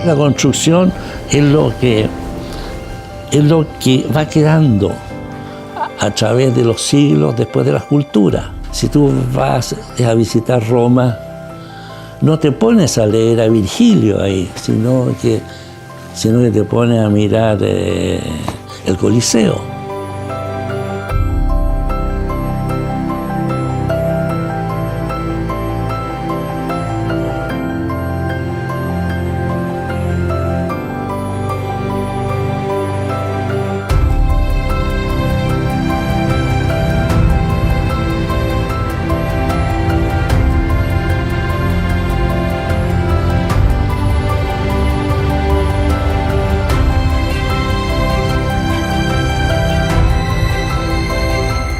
La construcción es lo que va quedando a través de los siglos después de la cultura. Si tú vas a visitar Roma, no te pones a leer a Virgilio ahí, sino que te pones a mirar el Coliseo.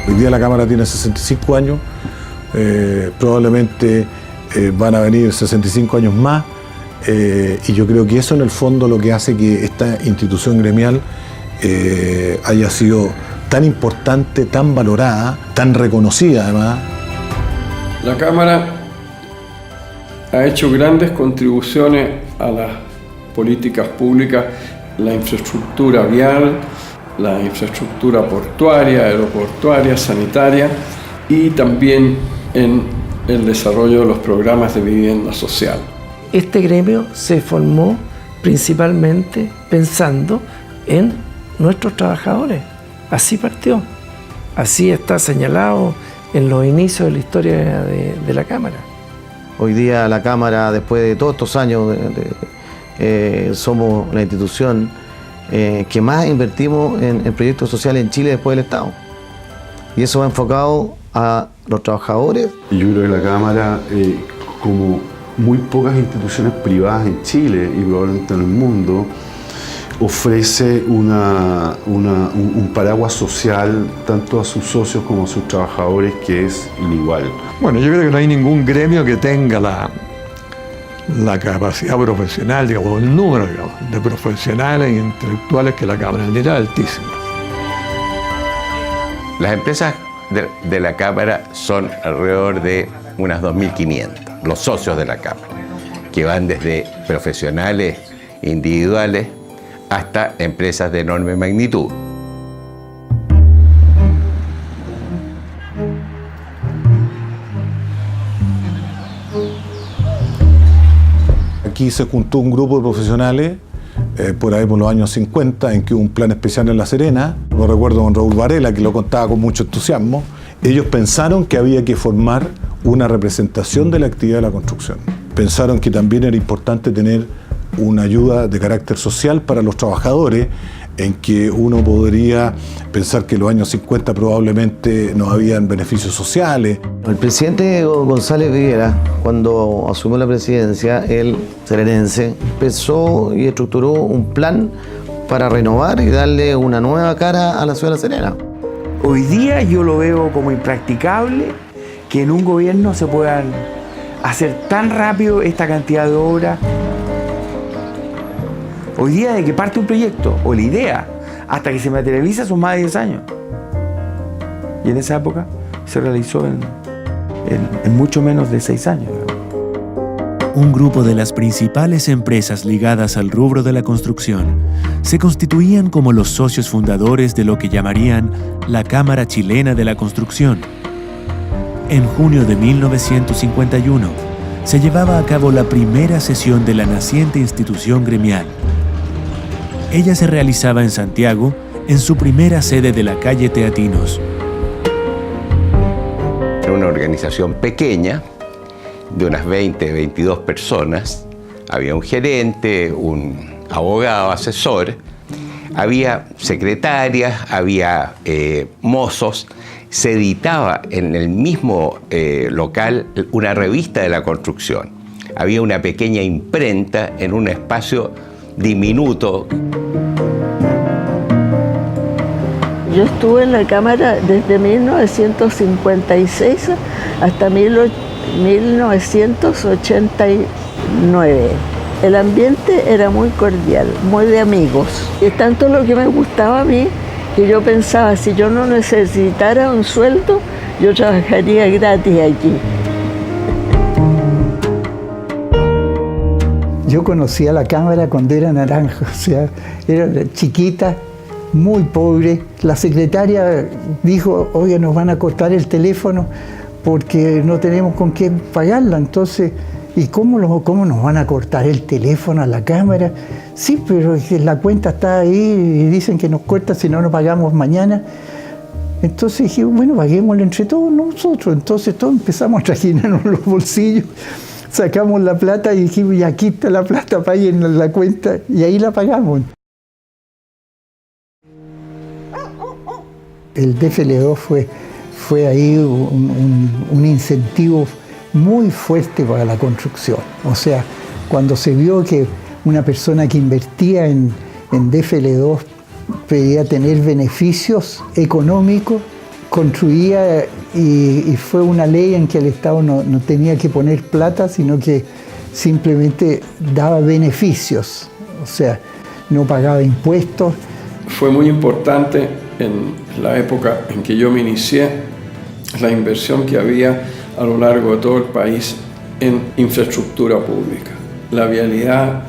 Hoy día la Cámara tiene 65 años, probablemente van a venir 65 años más, y yo creo que eso en el fondo lo que hace que esta institución gremial haya sido tan importante, tan valorada, tan reconocida además. La Cámara ha hecho grandes contribuciones a las políticas públicas, la infraestructura vial, la infraestructura portuaria, aeroportuaria, sanitaria y también en el desarrollo de los programas de vivienda social. Este gremio se formó principalmente pensando en nuestros trabajadores. Así partió. Así está señalado en los inicios de la historia de la Cámara. Hoy día la Cámara, después de todos estos años, somos la institución que más invertimos en proyectos sociales en Chile después del Estado. Y eso va enfocado a los trabajadores. Yo creo que la Cámara, como muy pocas instituciones privadas en Chile y probablemente en el mundo, ofrece un paraguas social tanto a sus socios como a sus trabajadores que es inigual. Bueno, yo creo que no hay ningún gremio que tenga la capacidad profesional, digamos, el número, digamos, de profesionales e intelectuales que la Cámara. El nivel altísimo. Las empresas de la Cámara son alrededor de unas 2.500, los socios de la Cámara, que van desde profesionales individuales hasta empresas de enorme magnitud. Aquí se juntó un grupo de profesionales, por ahí por los años 50, en que hubo un plan especial en La Serena. Lo recuerdo con Raúl Varela, que lo contaba con mucho entusiasmo. Ellos pensaron que había que formar una representación de la actividad de la construcción. Pensaron que también era importante tener una ayuda de carácter social para los trabajadores, en que uno podría pensar que en los años 50 probablemente no habían beneficios sociales. El presidente González Viguera, cuando asumió la presidencia, el serenense, pensó y estructuró un plan para renovar y darle una nueva cara a la ciudad de La Serena. Hoy día yo lo veo como impracticable que en un gobierno se puedan hacer tan rápido esta cantidad de obras. Hoy día, de que parte un proyecto o la idea hasta que se materializa son más de 10 años. Y en esa época se realizó en mucho menos de 6 años. Un grupo de las principales empresas ligadas al rubro de la construcción se constituían como los socios fundadores de lo que llamarían la Cámara Chilena de la Construcción. En junio de 1951 se llevaba a cabo la primera sesión de la naciente institución gremial. Ella se realizaba en Santiago, en su primera sede de la calle Teatinos. Era una organización pequeña, de unas 20, 22 personas. Había un gerente, un abogado, asesor, había secretarias, había mozos. Se editaba en el mismo local una revista de la construcción. Había una pequeña imprenta en un espacio diminuto. Yo estuve en la Cámara desde 1956 hasta 1989. El ambiente era muy cordial, muy de amigos. Y tanto lo que me gustaba a mí, que yo pensaba, si yo no necesitara un sueldo, yo trabajaría gratis aquí. Yo conocí a la Cámara cuando era naranja, o sea, era chiquita, muy pobre. La secretaria dijo, oye, nos van a cortar el teléfono porque no tenemos con qué pagarla. Entonces, ¿y cómo nos van a cortar el teléfono a la Cámara? Sí, pero la cuenta está ahí y dicen que nos corta si no nos pagamos mañana. Entonces dije, bueno, paguémoslo entre todos nosotros. Entonces todos empezamos a trajinarnos los bolsillos, sacamos la plata y dijimos, y aquí está la plata, paguen la cuenta, y ahí la pagamos. El DFL2 fue ahí un incentivo muy fuerte para la construcción. O sea, cuando se vio que una persona que invertía en DFL2 pedía tener beneficios económicos, construía y fue una ley en que el Estado no tenía que poner plata, sino que simplemente daba beneficios, o sea, no pagaba impuestos. Fue muy importante en la época en que yo me inicié la inversión que había a lo largo de todo el país en infraestructura pública. La vialidad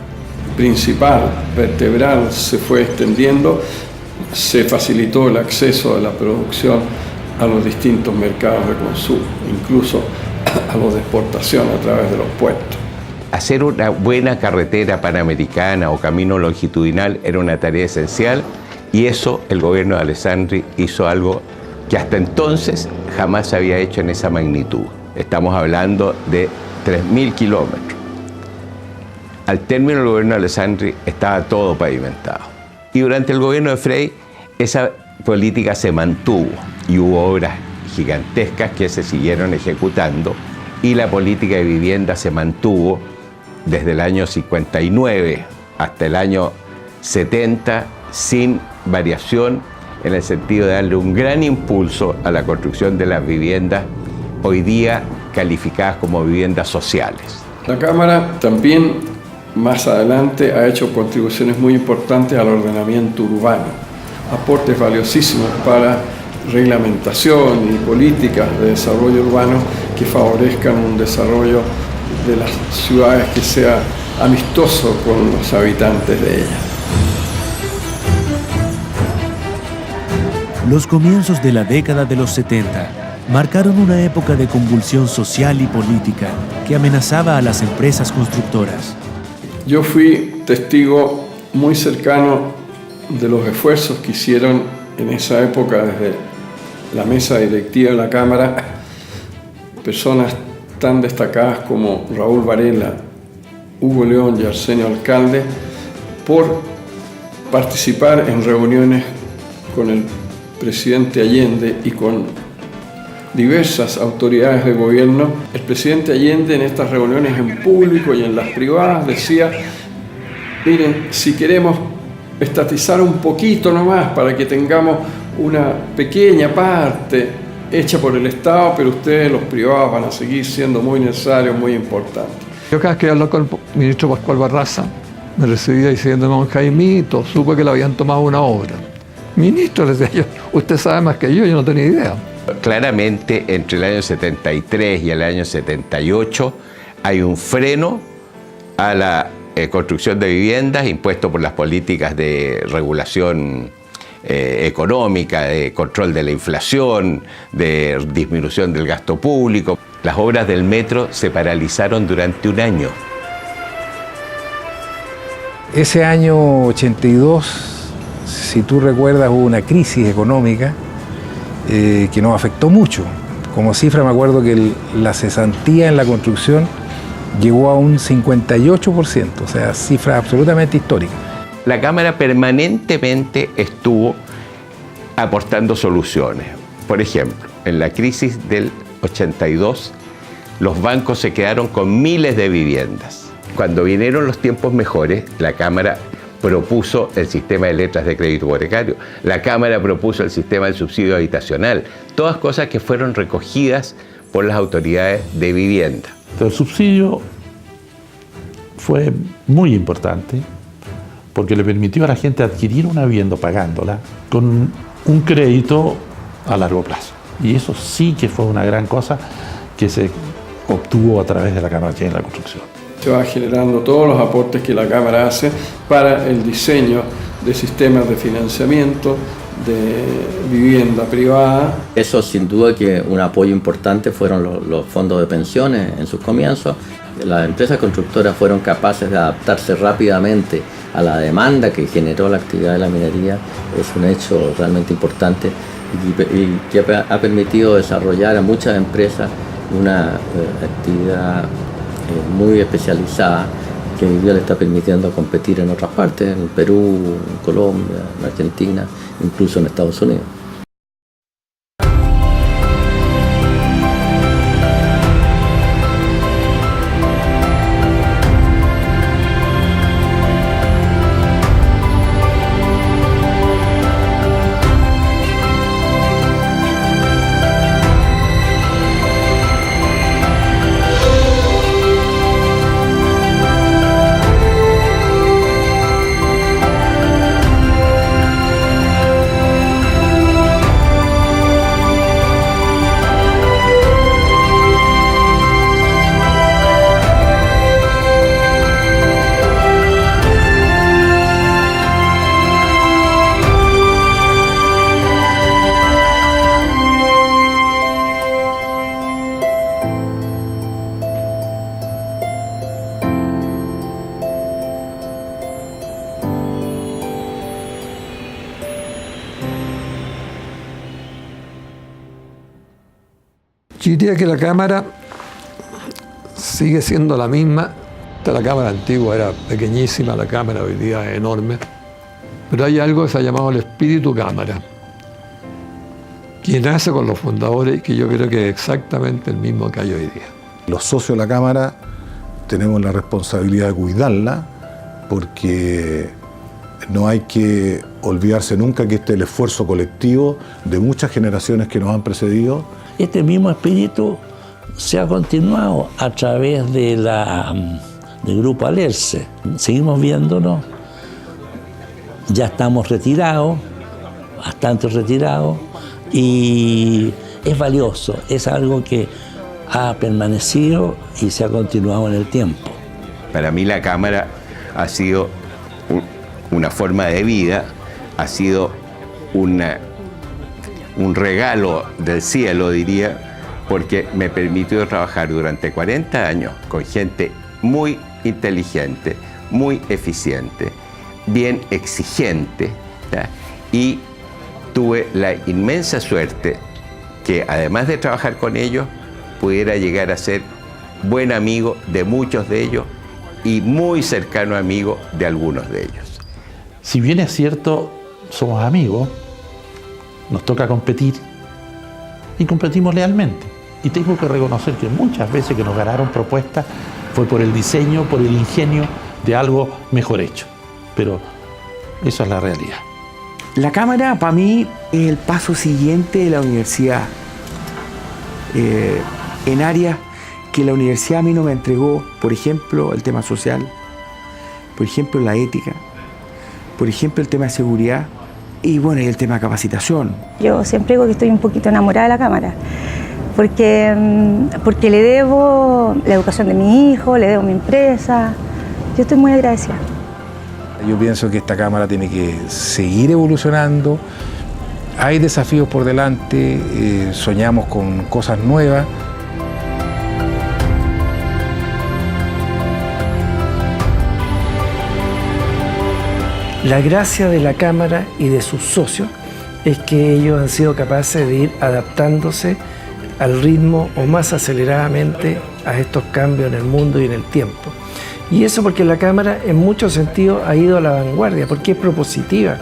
principal, vertebral, se fue extendiendo, se facilitó el acceso de la producción a los distintos mercados de consumo, incluso a los de exportación a través de los puertos. Hacer una buena carretera panamericana o camino longitudinal era una tarea esencial, y eso el gobierno de Alessandri hizo algo que hasta entonces jamás se había hecho en esa magnitud. Estamos hablando de 3.000 kilómetros. Al término del gobierno de Alessandri estaba todo pavimentado. Y durante el gobierno de Frei esa política se mantuvo y hubo obras gigantescas que se siguieron ejecutando, y la política de vivienda se mantuvo desde el año 59 hasta el año 70 sin variación, en el sentido de darle un gran impulso a la construcción de las viviendas hoy día calificadas como viviendas sociales. La Cámara también más adelante ha hecho contribuciones muy importantes al ordenamiento urbano, aportes valiosísimos para reglamentación y políticas de desarrollo urbano que favorezcan un desarrollo de las ciudades que sea amistoso con los habitantes de ellas. Los comienzos de la década de los 70 marcaron una época de convulsión social y política que amenazaba a las empresas constructoras. Yo fui testigo muy cercano de los esfuerzos que hicieron en esa época desde la mesa directiva de la Cámara personas tan destacadas como Raúl Varela, Hugo León y Arsenio Alcalde por participar en reuniones con el presidente Allende y con diversas autoridades de gobierno. El presidente Allende en estas reuniones en público y en las privadas decía, miren, si queremos estatizar un poquito nomás para que tengamos una pequeña parte hecha por el Estado, pero ustedes los privados van a seguir siendo muy necesarios, muy importantes. Yo cada vez que hablé con el ministro Pascual Barraza, me recibía diciéndome, Jaimito, supe que le habían tomado una obra. Ministro, le decía yo, usted sabe más que yo no tenía idea. Claramente, entre el año 73 y el año 78 hay un freno a la construcción de viviendas impuesto por las políticas de regulación económica, de control de la inflación, de disminución del gasto público. Las obras del metro se paralizaron durante un año. Ese año 82, si tú recuerdas, hubo una crisis económica que nos afectó mucho. Como cifra me acuerdo que la cesantía en la construcción llegó a un 58%, o sea, cifra absolutamente histórica. La Cámara permanentemente estuvo aportando soluciones. Por ejemplo, en la crisis del 82, los bancos se quedaron con miles de viviendas. Cuando vinieron los tiempos mejores, la Cámara propuso el sistema de letras de crédito hipotecario, la Cámara propuso el sistema del subsidio habitacional, todas cosas que fueron recogidas por las autoridades de vivienda. El subsidio fue muy importante porque le permitió a la gente adquirir una vivienda pagándola con un crédito a largo plazo. Y eso sí que fue una gran cosa que se obtuvo a través de la Cámara Chilena de la Construcción. Se van generando todos los aportes que la Cámara hace para el diseño de sistemas de financiamiento, de vivienda privada. Eso sin duda que un apoyo importante fueron los fondos de pensiones en sus comienzos. Las empresas constructoras fueron capaces de adaptarse rápidamente a la demanda que generó la actividad de la minería. Es un hecho realmente importante y que ha permitido desarrollar a muchas empresas una actividad muy especializada que hoy día le está permitiendo competir en otras partes, en Perú, en Colombia, en Argentina, incluso en Estados Unidos. Yo diría que la cámara sigue siendo la misma. La cámara antigua era pequeñísima, la cámara hoy día es enorme. Pero hay algo que se ha llamado el espíritu cámara, que nace con los fundadores y que yo creo que es exactamente el mismo que hay hoy día. Los socios de la Cámara tenemos la responsabilidad de cuidarla, porque no hay que olvidarse nunca que este es el esfuerzo colectivo de muchas generaciones que nos han precedido. Este mismo espíritu se ha continuado a través del Grupo Alerce. Seguimos viéndonos, ya estamos retirados, bastante retirados, y es valioso, es algo que ha permanecido y se ha continuado en el tiempo. Para mí la Cámara ha sido una forma de vida, ha sido un regalo del cielo, diría, porque me permitió trabajar durante 40 años con gente muy inteligente, muy eficiente, bien exigente, ¿ya? Y tuve la inmensa suerte que, además de trabajar con ellos, pudiera llegar a ser buen amigo de muchos de ellos y muy cercano amigo de algunos de ellos. Si bien es cierto, somos amigos, nos toca competir y competimos lealmente. Y tengo que reconocer que muchas veces que nos ganaron propuestas fue por el diseño, por el ingenio de algo mejor hecho. Pero eso es la realidad. La Cámara para mí es el paso siguiente de la universidad, en áreas que la universidad a mí no me entregó, por ejemplo, el tema social, por ejemplo, la ética, por ejemplo, el tema de seguridad y bueno, y el tema de capacitación. Yo siempre digo que estoy un poquito enamorada de la Cámara, porque le debo la educación de mi hijo, le debo mi empresa. Yo estoy muy agradecida. Yo pienso que esta Cámara tiene que seguir evolucionando. Hay desafíos por delante, soñamos con cosas nuevas. La gracia de la Cámara y de sus socios es que ellos han sido capaces de ir adaptándose al ritmo o más aceleradamente a estos cambios en el mundo y en el tiempo. Y eso porque la Cámara en muchos sentidos ha ido a la vanguardia, porque es propositiva,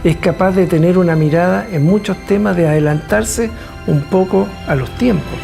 es capaz de tener una mirada en muchos temas, de adelantarse un poco a los tiempos.